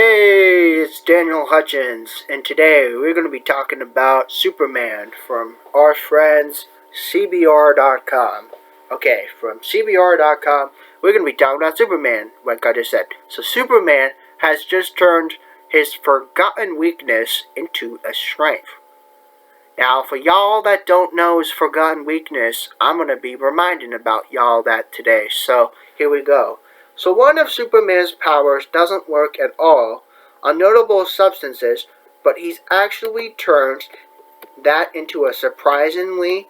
Hey, it's Daniel Hutchins, and today we're going to be talking about Superman from our friends CBR.com. Okay, from CBR.com, we're going to be talking about Superman, like I just said. So, Superman has just turned his forgotten weakness into a strength. Now, for y'all that don't know his forgotten weakness, I'm going to be reminding about y'all that today. So, here we go. So one of Superman's powers doesn't work at all on notable substances, but he's actually turned that into a surprisingly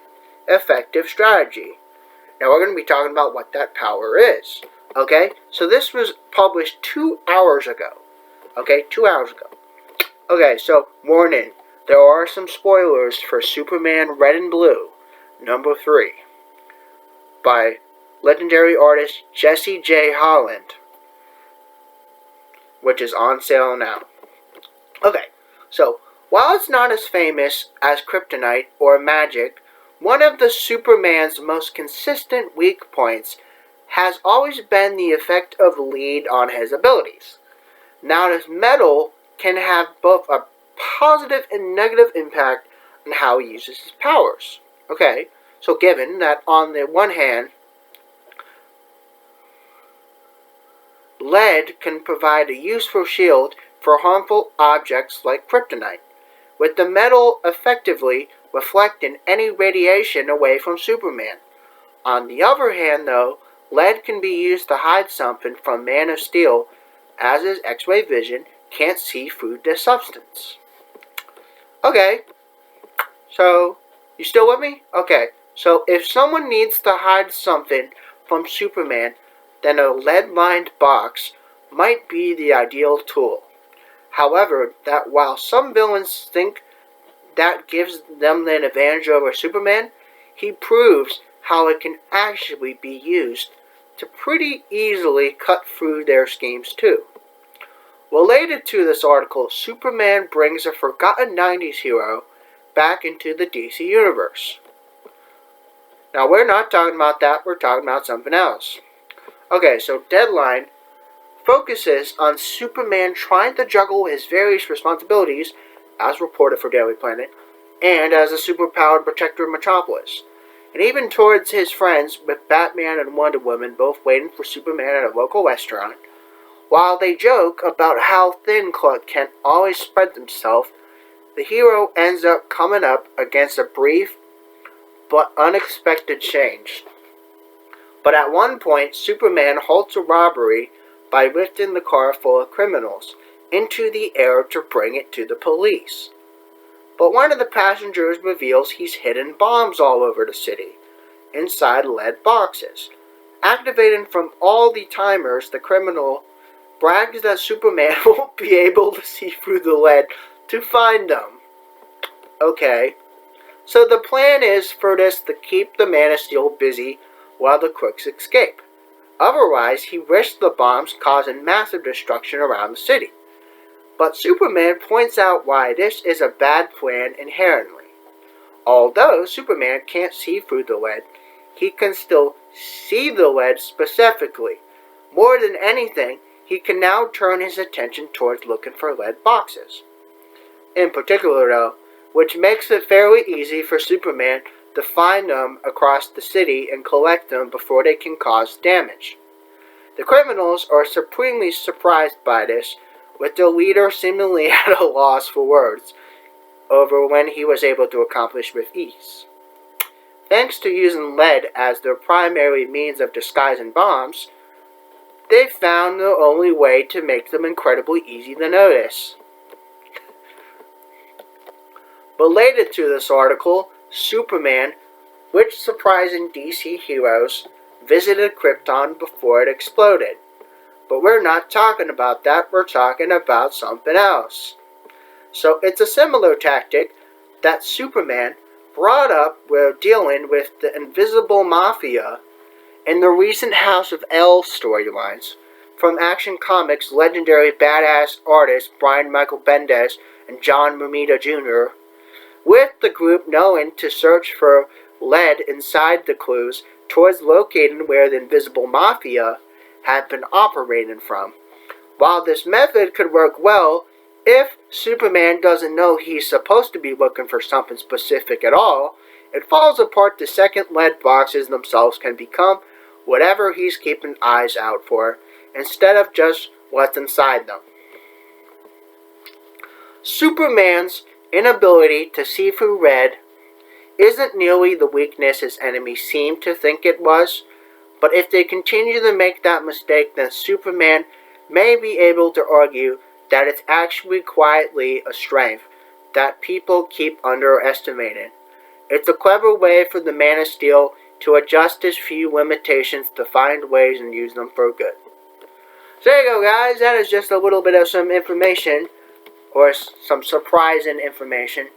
effective strategy. Now we're going to be talking about what that power is. Okay, so this was published 2 hours ago. Okay, 2 hours ago. Okay, so warning, there are some spoilers for Superman Red and Blue, number 3, by legendary artist Jesse J. Holland, which is on sale now. Okay, so while it's not as famous as kryptonite or magic, one of the Superman's most consistent weak points has always been the effect of lead on his abilities. Now, this metal can have both a positive and negative impact on how he uses his powers. Okay, so given that on the one hand, lead can provide a useful shield for harmful objects like kryptonite, with the metal effectively reflecting any radiation away from Superman. On the other hand, though, lead can be used to hide something from Man of Steel, as his X-ray vision can't see through the substance. Okay, so you still with me? Okay, so if someone needs to hide something from Superman, then a lead-lined box might be the ideal tool. However, that while some villains think that gives them an advantage over Superman, he proves how it can actually be used to pretty easily cut through their schemes too. Related to this article, Superman brings a forgotten 90s hero back into the DC universe. Now, we're not talking about that, we're talking about something else. Okay, so Deadline focuses on Superman trying to juggle his various responsibilities, as reported for Daily Planet, and as a superpowered protector of Metropolis, and even towards his friends with Batman and Wonder Woman both waiting for Superman at a local restaurant. While they joke about how thin Clark Kent always spread himself, the hero ends up coming up against a brief but unexpected change. But at one point, Superman halts a robbery by lifting the car full of criminals into the air to bring it to the police. But one of the passengers reveals he's hidden bombs all over the city, inside lead boxes. Activating from all the timers, the criminal brags that Superman won't be able to see through the lead to find them. Okay, so the plan is for this to keep the Man of Steel busy while the crooks escape. Otherwise, he risks the bombs causing massive destruction around the city. But Superman points out why this is a bad plan inherently. Although Superman can't see through the lead, he can still see the lead specifically. More than anything, he can now turn his attention towards looking for lead boxes. In particular, though, which makes it fairly easy for Superman to find them across the city and collect them before they can cause damage. The criminals are supremely surprised by this, with their leader seemingly at a loss for words over when he was able to accomplish with ease. Thanks to using lead as their primary means of disguising bombs, they found the only way to make them incredibly easy to notice. Related to this article, Superman, which surprising DC heroes, visited Krypton before it exploded. But we're not talking about that, we're talking about something else. So it's a similar tactic that Superman brought up while dealing with the Invisible Mafia in the recent House of L storylines from Action Comics' legendary badass artists Brian Michael Bendis and John Romita Jr., with the group knowing to search for lead inside the clues towards locating where the Invisible Mafia had been operating from. While this method could work well if Superman doesn't know he's supposed to be looking for something specific at all, it falls apart the second lead boxes themselves can become whatever he's keeping eyes out for, instead of just what's inside them. Superman's inability to see through red isn't nearly the weakness his enemies seem to think it was, but if they continue to make that mistake, then Superman may be able to argue that it's actually quietly a strength that people keep underestimating. It's a clever way for the Man of Steel to adjust his few limitations to find ways and use them for good. So there you go, guys. That is just a little bit of some information, or some surprising information,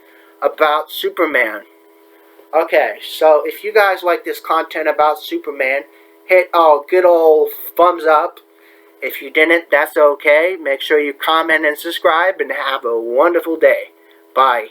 about Superman. Okay, so if you guys like this content about Superman, hit good old thumbs up. If you didn't, that's okay. Make sure you comment and subscribe, and have a wonderful day. Bye.